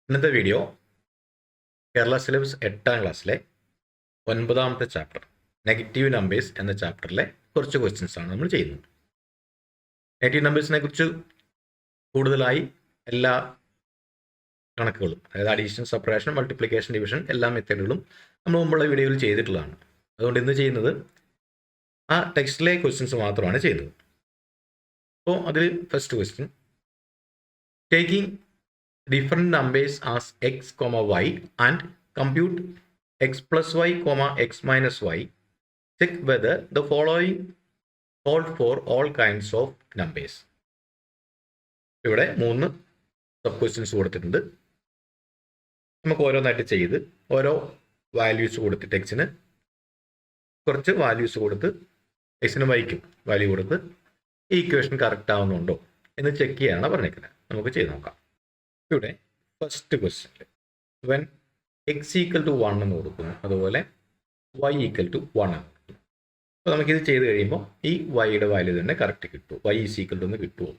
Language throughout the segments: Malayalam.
ഇന്നത്തെ വീഡിയോ കേരള സിലബസ് 8ാം ക്ലാസ്സിലെ 9ാമത്തെ ചാപ്റ്റർ നെഗറ്റീവ് നമ്പേഴ്സ് എന്ന ചാപ്റ്ററിലെ കുറച്ച് ക്വസ്റ്റ്യൻസ് ആണ് നമ്മൾ ചെയ്യുന്നത്. നെഗറ്റീവ് നമ്പേഴ്സിനെ കുറിച്ച് കൂടുതലായി എല്ലാ കണക്കുകളും, അതായത് അഡീഷൻ, സബ്ട്രാക്ഷൻ, മൾട്ടിപ്ലിക്കേഷൻ, ഡിവിഷൻ എല്ലാ മെത്തേഡുകളും നമ്മൾ മുമ്പുള്ള വീഡിയോയിൽ ചെയ്തിട്ടുള്ളതാണ്. അതുകൊണ്ട് ഇന്ന് ചെയ്യുന്നത് ആ ടെക്സ്റ്റിലെ ക്വസ്റ്റ്യൻസ് മാത്രമാണ് ചെയ്യുന്നത്. അപ്പോൾ അതിൽ first question, taking different numbers as x, y and compute x plus y, x minus y. Check whether the following hold for all kinds of numbers. ഇവിടെ 3 സബ് ക്വസ്റ്റ്യൻസ് കൊടുത്തിട്ടുണ്ട്. നമുക്ക് ഓരോന്നായിട്ട് ചെയ്ത് ഓരോ വാല്യൂസ് കൊടുത്തിട്ട് എക്സിന് കുറച്ച് വാല്യൂസ് കൊടുത്ത് എക്സിന് വൈക്കും വാല്യൂ കൊടുത്ത് ഈ ഇക്വേഷൻ കറക്റ്റ് ആവുന്നുണ്ടോ എന്ന് ചെക്ക് ചെയ്യാനാണ് പറഞ്ഞിരിക്കുന്നത്. നമുക്ക് ചെയ്ത് നോക്കാം. ഇവിടെ ഫസ്റ്റ് ക്വസ്റ്റ്യനിൽ വെൻ എക്സ് ഈക്വൽ ടു 1 എന്ന് കൊടുക്കുന്നു, അതുപോലെ വൈ ഈക്വൽ ടു 1 എന്ന് കൊടുക്കുന്നു. അപ്പോൾ നമുക്കിത് ചെയ്ത് കഴിയുമ്പോൾ ഈ വൈയുടെ വാല്യൂ തന്നെ കറക്റ്റ് കിട്ടുമോ, വൈ ഈസ് ഈക്വൽ ടു എന്ന് കിട്ടുമോ?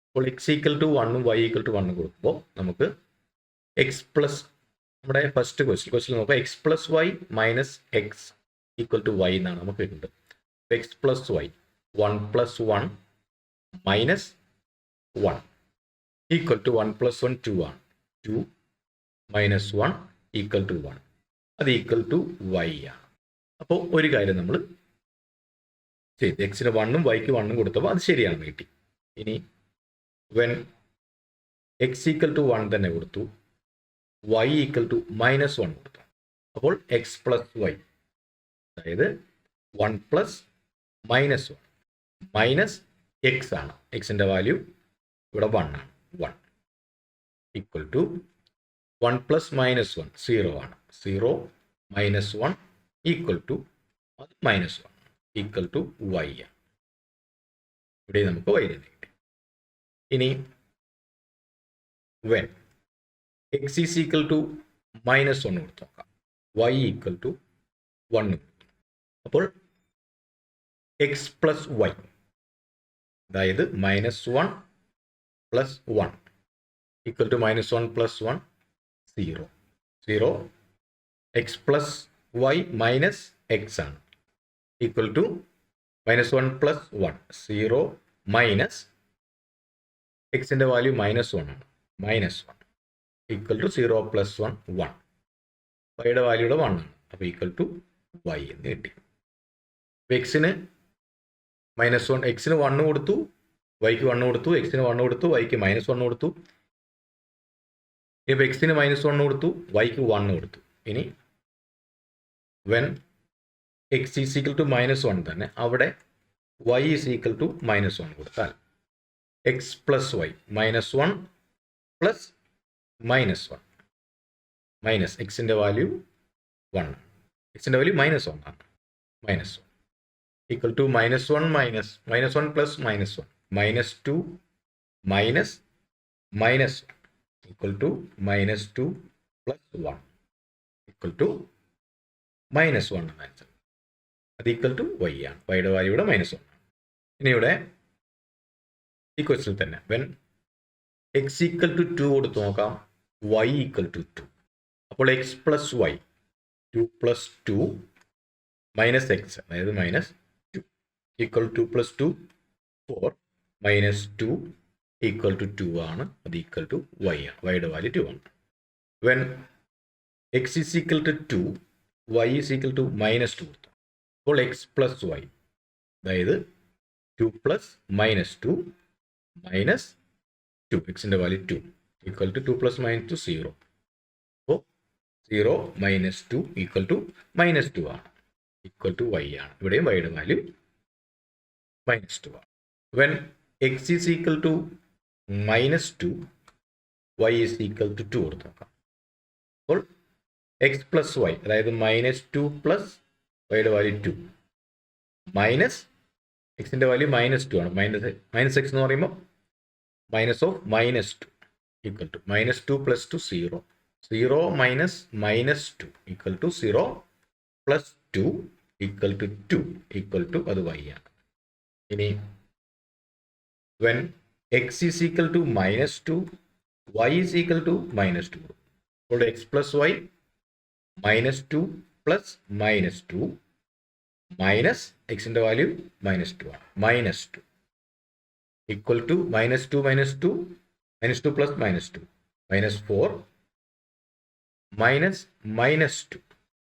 അപ്പോൾ എക്സ് ഈക്വൽ ടു 1ഉം വൈ ഈക്വൽ ടു 1 കൊടുക്കുമ്പോൾ നമുക്ക് എക്സ് പ്ലസ്, നമ്മുടെ ഫസ്റ്റ് ക്വസ്റ്റ്യൻ നോക്കുക, X plus Y minus X equal to Y എന്നാണ് നമുക്ക് കിട്ടുന്നത്. X plus Y 1 plus 1 minus 1 equal to 1 plus 1 2 ആണ്. 2 മൈനസ് 1 ഈക്വൽ ടു 1, അത് ഈക്വൽ ടു വൈ ആണ്. അപ്പോൾ ഒരു കാര്യം നമ്മൾ ചെയ്ത് എക്സിന് 1ഉം വൈക്ക് 1ഉം കൊടുത്തപ്പോൾ അത് ശരിയാണെന്ന് കിട്ടി. ഇനി വെൻ എക്സ് ഈക്വൽ ടു 1 തന്നെ കൊടുത്തു, വൈ ഈക്വൽ ടു മൈനസ് 1 കൊടുത്തു, അപ്പോൾ എക്സ് പ്ലസ് വൈ, അതായത് 1 പ്ലസ് മൈനസ് 1 മൈനസ് എക്സ് ആണ്. എക്സിൻ്റെ വാല്യൂ ഇവിടെ 1 ആണ്. 1 ഈക്വൽ ടു 1 പ്ലസ് മൈനസ് 1 0 ആണ്. 0 മൈനസ് 1 ഈക്വൽ ടു അത് മൈനസ് 1 ഈക്വൽ ടു വൈ ആണ്. ഇവിടെ നമുക്ക് വൈ തന്നെ കിട്ടി. ഇനി when X is equal to minus 1 കൊടുത്ത് നോക്കാം, വൈ ഈക്വൽ ടു 1. അപ്പോൾ എക്സ് പ്ലസ് വൈ, അതായത് minus 1 plus 1 equal to minus 1 plus 1 0. 0 X plus Y minus X ആണ്, equal to minus 1 plus 1 0 minus എക്സിൻ്റെ വാല്യൂ മൈനസ് 1 ആണ്, മൈനസ് 1 ഈക്വൽ ടു 0 പ്ലസ് 1 1. വൈയുടെ വാല്യൂടെ 1 ആണ്, അപ്പോൾ ഈക്വൽ ടു വൈ എന്ന് കിട്ടി. എക്സിന് മൈനസ് 1, എക്സിന് 1 കൊടുത്തു, വൈക്ക് 1 കൊടുത്തു, എക്സിന് 1 കൊടുത്തു, വൈക്ക് മൈനസ് 1 കൊടുത്തു. ഇപ്പോൾ എക്സിന് മൈനസ് 1 കൊടുത്തു, വൈക്ക് 1 കൊടുത്തു. ഇനി when X is equal to minus 1 തന്നെ അവിടെ y is equal to minus 1 കൊടുത്താൽ x plus Y minus 1 plus minus 1 minus എക്സിൻ്റെ വാല്യൂ 1, എക്സിൻ്റെ വാല്യൂ മൈനസ് 1 ആണ്, minus 1 equal to minus 1 minus 1 plus minus 1 minus 2 minus minus 1 equal to minus 2 plus 1 equal to minus 1 എന്ന് ആൻസർ. അത് ഈക്വൽ ടു വൈ ആണ്. വൈയുടെ വാല്യൂ ഇവിടെ മൈനസ് 1 ആണ്. ഇനി ഇവിടെ ഈ ക്വസ്റ്റ്യൻ തന്നെ വെൻ എക്സ് ഈക്വൽ ടു 2 കൊടുത്ത് നോക്കാം, വൈ ഈക്വൽ ടു 2. അപ്പോൾ X plus Y 2 plus 2 minus X, അതായത് minus 2 equal to plus 2 4 minus 2 equal to 2 ആണ്, അത് ഈക്വൽ ടു വൈ ആണ്. വൈയുടെ വാല്യൂ 2 ആണ്. When X is equal to 2, y is equal to minus 2 കൊടുത്തു, അപ്പോൾ എക്സ് പ്ലസ് വൈ, അതായത് 2 പ്ലസ് മൈനസ് 2 മൈനസ് 2, എക്സിൻ്റെ value 2 equal to 2 plus minus 2 0. അപ്പോൾ 0 മൈനസ് 2 ഈക്വൽ ടു മൈനസ് 2 ആണ്, ഈക്വൽ ടു വൈ ആണ്. ഇവിടെയും വൈയുടെ വാല്യൂ മൈനസ് 2 ആണ്. When X is equal to minus 2, y is equal to 2 കൊടുത്ത് നോക്കാം. അപ്പോൾ എക്സ് പ്ലസ് വൈ, അതായത് മൈനസ് 2 പ്ലസ് വൈയുടെ വാല്യൂ 2 മൈനസ് എക്സിൻ്റെ വാല്യൂ മൈനസ് 2 ആണ്. മൈനസ് എക്സ് എന്ന് പറയുമ്പോൾ minus of minus 2 equal to minus 2 plus 2 0. 0 minus minus 2 equal to 0 plus 2 equal to 2 equal to അത് വൈ ആണ്. ഇനി when x is equal to minus 2, y is equal to -2. അപ്പോൾ x plus y -2 plus -2 minus എക്സിൻ്റെ വാല്യൂ -2 ആണ്. -2 equal to -2 -2 -2 plus -2 -4 minus -2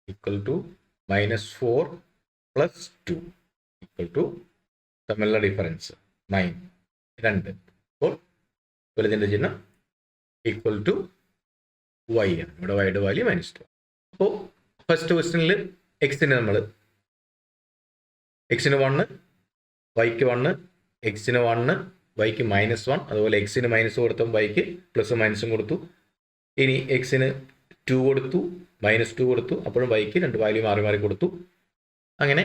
equal to -4 plus 2 equal to തമ്മിലുള്ള ഡിഫറൻസ് 2. അപ്പോൾ വലുതിൻ്റെ ചിഹ്നം ഈക്വൽ ടു y ആണ്. ഇവിടെ വൈയുടെ വാല്യൂ -2. അപ്പോൾ ഫസ്റ്റ് ക്വസ്റ്റ്യനിൽ എക്സിന് നമ്മൾ എക്സിന് 1, വൈക്ക് 1, എക്സിന് 1, വൈക്ക് -1, അതുപോലെ എക്സിന് മൈനസ് കൊടുത്തും വൈക്ക് പ്ലസും മൈനസും കൊടുത്തു. ഇനി എക്സിന് 2 കൊടുത്തു, -2 കൊടുത്തു, അപ്പോഴും വൈക്ക് 2 വാല്യൂ മാറി മാറി കൊടുത്തു. അങ്ങനെ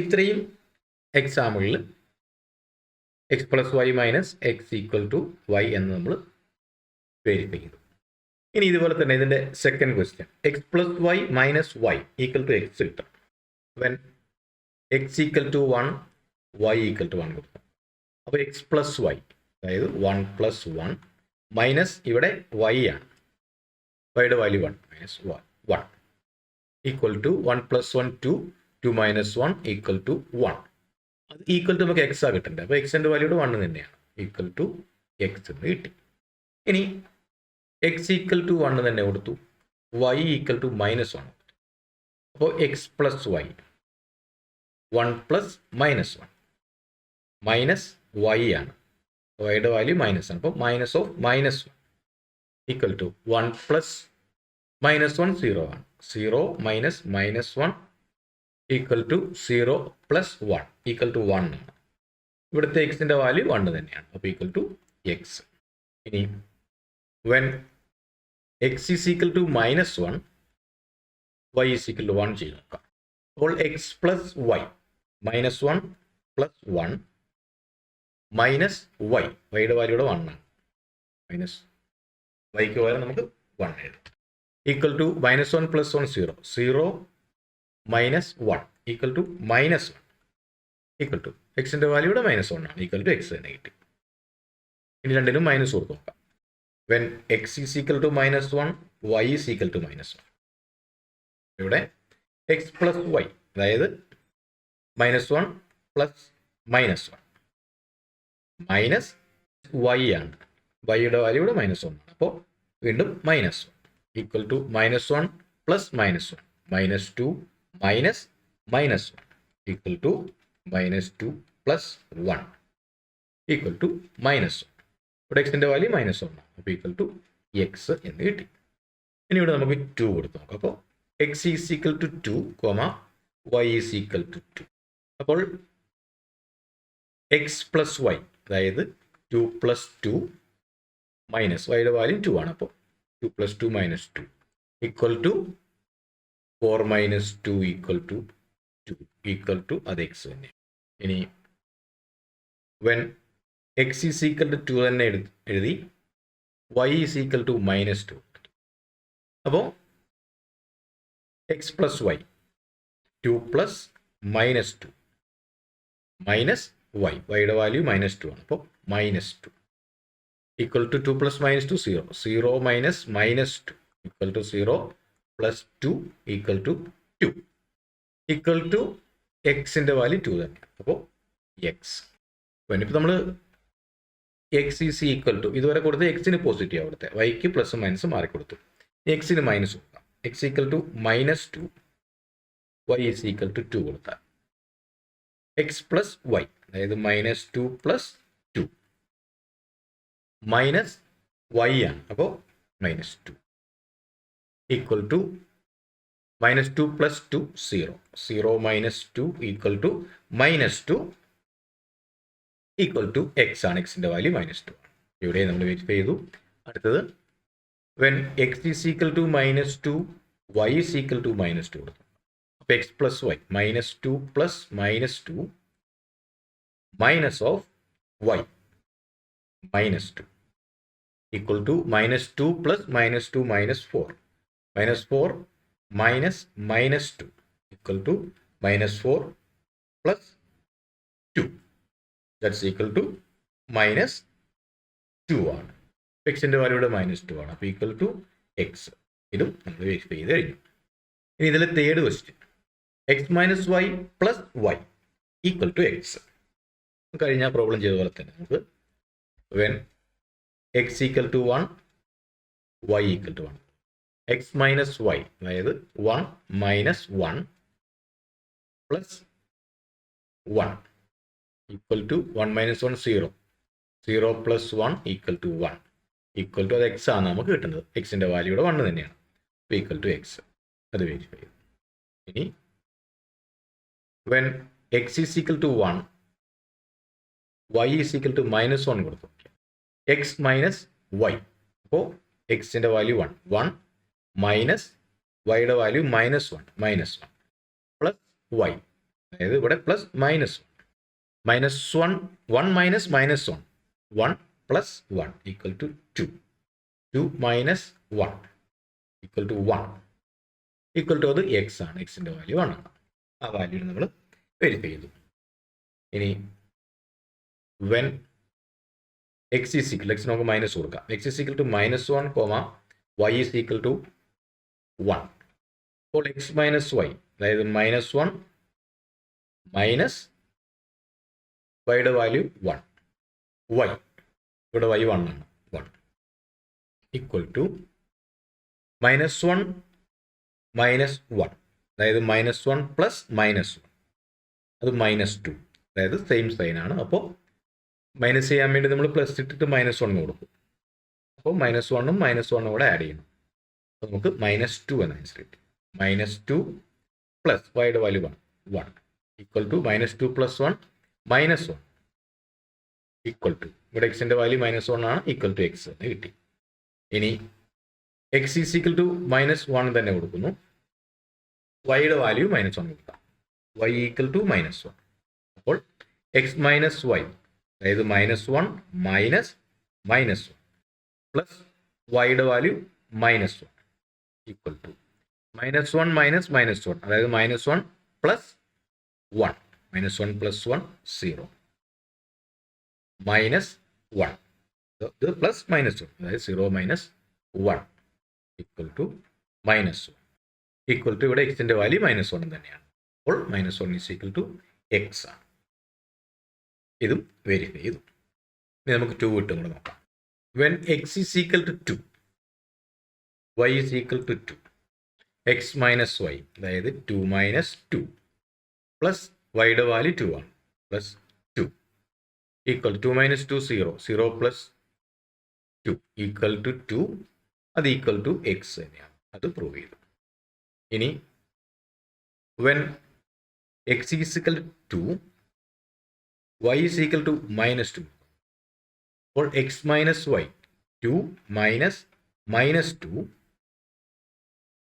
ഇത്രയും എക്സാമ്പിളിൽ X plus Y minus X equal to Y എന്ന് നമ്മൾ വെരിഫൈ ചെയ്തു. ഇനി ഇതുപോലെ തന്നെ ഇതിൻ്റെ second question X plus Y minus Y equal to X കിട്ടും. When X equal to 1, Y equal to 1 കൊടുക്കും. അപ്പോൾ എക്സ് പ്ലസ് വൈ അതായത് 1 + 1 മൈനസ് ഇവിടെ വൈ ആണ്, വൈയുടെ value 1 -1 equal to 1 + 1 2 2 - 1 equal to 1. അത് ഈക്വൽ ടു നമുക്ക് എക്സാ കിട്ടണ്ടേ, അപ്പോൾ എക്സിൻ്റെ വാല്യൂടെ 1 തന്നെയാണ്, ഈക്വൽ ടു എക്സ് എന്ന് കിട്ടി. ഇനി എക്സ് ഈക്വൽ ടു 1 തന്നെ കൊടുത്തു, വൈ ഈക്വൽ ടു -1 കൊടുത്തു. അപ്പോൾ X plus Y 1 + -1 minus y ആണ്, വൈയുടെ വാല്യൂ മൈനസ് ആണ്, അപ്പോൾ -1 ഈക്വൽ ടു 1 + -1 0 ആണ്, 0 - -1 ഈക്വൽ ടു 0 + 1 ഈക്വൽ ടു 1 ആണ്. ഇവിടുത്തെ എക്സിൻ്റെ വാല്യൂ 1 തന്നെയാണ്, അപ്പോൾ ഈക്വൽ ടു എക്സ്. ഇനി when X is equal to -1, Y is equal to 1 ചെയ്ത് നോക്കാം. അപ്പോൾ X plus Y -1 + 1 minus Y, വൈയുടെ വാല്യൂടെ 1 ആണ്, മൈനസ് വൈക്ക് പകരം നമുക്ക് 1 എഴുതാം, equal to -1 + 1 0 0 - 1 equal to -1 equal to എക്സിൻ്റെ വാല്യൂടെ -1 ആണ്, ഈക്വൽ ടു എക്സ് തന്നെ കിട്ടി. ഇനി രണ്ടിനും മൈനസ് കൊടുത്ത് നോക്കാം. When X is equal to -1, Y is equal to -1. ഇവിടെ എക്സ് പ്ലസ് വൈ അതായത് -1 + -1 മൈനസ് വൈ ആണ്, വൈയുടെ വാല്യൂടെ -1 ആണ്, അപ്പോൾ വീണ്ടും -1 equal to -1 + -1 -2 minus -1 equal to -2 + 1 equal to -1. ഇവിടെ എക്സിൻ്റെ വാല്യൂ -1 ആണ്, അപ്പോൾ ഈക്വൽ ടു എക്സ് എന്ന് കിട്ടി. ഇനി ഇവിടെ നമുക്ക് 2 കൊടുത്ത് നോക്കാം. അപ്പോൾ x is equal to 2, y is equal to 2. അപ്പോൾ എക്സ് പ്ലസ് വൈ അതായത് 2 + 2 മൈനസ് വൈയുടെ വാല്യൂ 2 ആണ്, അപ്പോൾ 2 + 2 - 2 equal to 4 - 2 equal to 2 equal to അത് എക്സ് തന്നെ. ഇനി when X is equal to 2 തന്നെ എഴുതി, വൈ ഈസ് ഈക്വൽ ടു -2. അപ്പോൾ X plus Y 2 + -2 minus Y, വൈയുടെ വാല്യൂ -2 ആണ്, അപ്പോൾ -2 equal to 2 + -2 0 0 - -2 equal to 0 + 2 equal to 2 equal to എക്സിൻ്റെ വാല്യൂ 2 തന്നെയാണ്, അപ്പോൾ എക്സ്. ഇപ്പോൾ നമ്മൾ എക്സ് ഈസ് ഈക്വൽ ടു ഇതുവരെ കൊടുത്ത് എക്സിന് പോസിറ്റീവ് അവിടുത്തെ, വൈക്ക് പ്ലസും മൈനസും മാറിക്കൊടുത്തു, എക്സിന് മൈനസ് കൊടുക്കാം. X equal to -2, y is equal to 2 കൊടുത്താൽ എക്സ് പ്ലസ് വൈ അതായത് -2 + 2 മൈനസ് വൈ ആണ്, അപ്പോൾ -2 equal to -2 + 2 0 0 - 2 equal to -2 equal to x ആണ്, എക്സിൻ്റെ വാല്യൂ -2 ആണ്. ഇവിടെ നമ്മൾ വെരിഫൈ ചെയ്തു. അടുത്തത് when X is equal to -2, y is equal to -2 കൊടുത്തു. അപ്പോൾ X plus Y -2 + -2 minus of y -2 equal to -2 + -2 -4 -4 -2 equal to -4 + 2 that's equal to -2 ആണ്. എക്സിൻ്റെ വാല്യൂ ഇവിടെ -2 ആണ്. അപ്പോൾ ഈക്വൽ ടു എക്സ്. ഇതും നമ്മൾ വെരിഫൈ ചെയ്ത് കഴിഞ്ഞു. ഇനി ഇതിലെ third question, x minus y plus y equal to x. കഴിഞ്ഞ പ്രോബ്ലം ചെയ്ത പോലെ തന്നെ നമുക്ക് when X equal to 1 Y equal to 1, x minus y അതായത് 1 minus 1 plus 1 equal to 1 minus 1 0, 0 plus 1 equal to 1 equal to അത് എക്സ് ആണ് നമുക്ക് കിട്ടുന്നത്. എക്സിൻ്റെ വാല്യൂ ഇവിടെ 1 തന്നെയാണ്. ഈക്വൽ ടു എക്സ്, അത് വെരിഫൈ ചെയ്തു. ഇനി when X is equal to 1 Y is equal to -1 കൊടുത്തു. എക്സ് മൈനസ് വൈ, അപ്പോൾ എക്സിൻ്റെ വാല്യൂ 1, 1 മൈനസ് വൈയുടെ വാല്യൂ -1 പ്ലസ് വൈ, അതായത് ഇവിടെ plus -1 minus -1 1 plus 1 equal to 2, 2 minus 1 equal to 1 equal to അത് എക്സ് ആണ്. എക്സിൻ്റെ വാല്യൂ 1 ആണ്. ആ വാല്യൂ നമ്മൾ വെരിഫൈ ചെയ്തു. ഇനി when X is equal, x നമുക്ക് മൈനസ് കൊടുക്കാം, x is equal to -1 Y is equal to 1. അപ്പോൾ എക്സ് മൈനസ് വൈ അതായത് -1 മൈനസ് വൈയുടെ വാല്യൂ 1, വൈ ഇവിടെ വൈ 1 ആണ്, 1 ഈക്വൽ ടു -1 മൈനസ് 1 അതായത് -1 പ്ലസ് -1 അത് -2, അതായത് സെയിം സൈൻ ആണ്. അപ്പോൾ മൈനസ് ചെയ്യാൻ വേണ്ടി നമ്മൾ പ്ലസ് ഇട്ടിട്ട് -1 കൊടുക്കും. അപ്പോൾ -1ഉം -1ഉം കൂടെ ആഡ് ചെയ്യണം. അപ്പോൾ നമുക്ക് -2 എന്ന ആൻസർ കിട്ടി. -2 പ്ലസ് വൈയുടെ value 1 equal to -2 plus 1 -1 equal to ഇവിടെ എക്സിൻ്റെ വാല്യൂ -1 ആണ്, ഈക്വൽ ടു എക്സ് എന്ന് കിട്ടി. ഇനി എക്സ് ഈസ് ഈക്വൽ ടു -1 തന്നെ കൊടുക്കുന്നു. വൈയുടെ വാല്യൂ -1 കൊടുക്കാം. Y equal to -1. അപ്പോൾ എക്സ് മൈനസ് വൈ അതായത് -1 മൈനസ് -1 പ്ലസ് വൈയുടെ വാല്യൂ -1 ഈക്വൽ ടു -1 മൈനസ് -1 അതായത് -1 പ്ലസ് 1, -1 പ്ലസ് 1 0 -1 ഇത് പ്ലസ് -1 അതായത് 0 minus 1 equal to -1 equal to ഇവിടെ എക്സിൻ്റെ വാല്യൂ -1 തന്നെയാണ്. അപ്പോൾ -1 ഈസ് ഈക്വൽ ടു എക്സ് ആണ്. ഇതും വെരിഫൈ ചെയ്തു. ഇനി നമുക്ക് 2 ഇട്ടും കൂടെ നോക്കാം. When X is equal to 2 y is equal to 2, x minus y അതായത് 2 മൈനസ് 2 പ്ലസ് വൈയുടെ വാല്യൂ 2 ആണ്, plus 2 equal 2 minus 2 0, 0 plus 2 equal to 2, അത് ഈക്വൽ ടു എക്സ് തന്നെയാണ്. അത് പ്രൂവ് ചെയ്തു. ഇനി when X is equal to 2 y is equal to -2. അപ്പോൾ x minus y 2 minus -2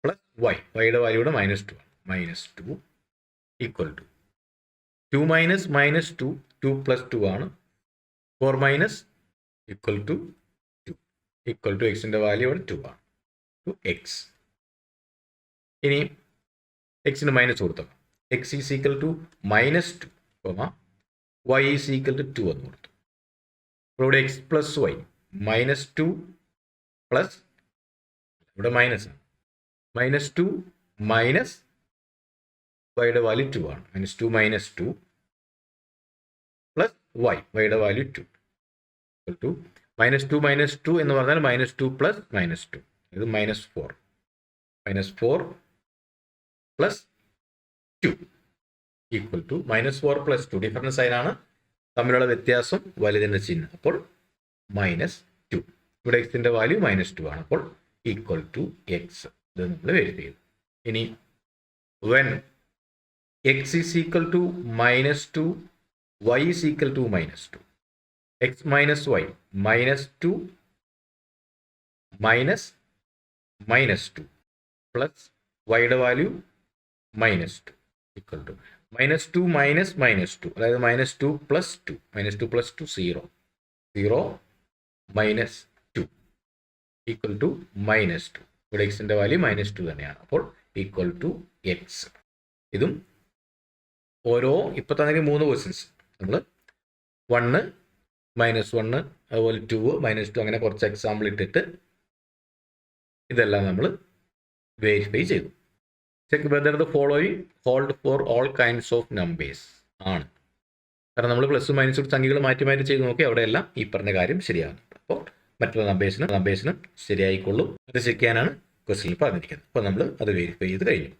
plus y, യുടെ വാല്യൂ ഇവിടെ -2 ആണ്, -2 ഈക്വൽ ടു 2 മൈനസ് -2 2 പ്ലസ് 2 ആണ്, 4 minus equal to 2 equal to എക്സിൻ്റെ വാല്യൂ ഇവിടെ 2 ആണ്, ടു എക്സ്. ഇനി എക്സിന് മൈനസ് കൊടുത്തോ, x is equal to -2, y is equal to 2 എന്ന് കൊടുത്തു. അപ്പോൾ ഇവിടെ എക്സ് പ്ലസ് വൈ -2 പ്ലസ് ഇവിടെ മൈനസ് ആണ്, -2 മൈനസ് വൈയുടെ വാല്യൂ 2 ആണ്, -2 മൈനസ് 2 പ്ലസ് വൈയുടെ വാല്യൂ 2 ഈക്വൽ ടു -2 മൈനസ് 2 എന്ന് പറഞ്ഞാൽ -2 പ്ലസ് -2 ഇത് -4 plus 2 equal to -4 plus 2 difference സൈനാണ്, തമ്മിലുള്ള വ്യത്യാസം വലുതിൻ്റെ ചിഹ്നം, അപ്പോൾ -2 ഇവിടെ എക്സിൻ്റെ വാല്യൂ -2 ആണ്, അപ്പോൾ ഈക്വൽ ടു എക്സ്. ഇത് നമ്മൾ വെരിഫൈ ചെയ്തു. ഇനി when X is equal to -2 y is equal to -2, x minus y -2 minus -2 plus വൈയുടെ വാല്യൂ -2 ഈക്വൽ ടു -2 മൈനസ് -2 അതായത് -2 plus 2 -2 plus 2 0 minus 2 equal to -2 ഇവിടെ എക്സിൻ്റെ വാല്യൂ -2 തന്നെയാണ്, അപ്പോൾ ഈക്വൽ ടു എക്സ്. ഇതും ഓരോ ഇപ്പോൾ തന്നെ 3 ക്വസ്റ്റ്യൻസ് നമ്മൾ 1 -1 അതുപോലെ 2 -2 അങ്ങനെ കുറച്ച് എക്സാമ്പിൾ ഇട്ടിട്ട് ഇതെല്ലാം നമ്മൾ വെരിഫൈ ചെയ്തു. Check whether the following hold for all kinds of numbers ആണ്. കാരണം നമ്മൾ പ്ലസ് മൈനസ് സംഖ്യകൾ മാറ്റി മാറ്റി ചെയ്ത് നോക്കി അവിടെയെല്ലാം ഈ പറഞ്ഞ കാര്യം ശരിയാകുന്നുണ്ട്. അപ്പോൾ മറ്റുള്ള നമ്പേഴ്സിനും ശരിയായിക്കൊള്ളും. അത് ചെക്ക് ചെയ്യാനാണ് ക്വസ്റ്റ്യനിൽ പറഞ്ഞിരിക്കുന്നത്. അപ്പോൾ നമ്മൾ അത് വെരിഫൈ ചെയ്ത് കഴിഞ്ഞു.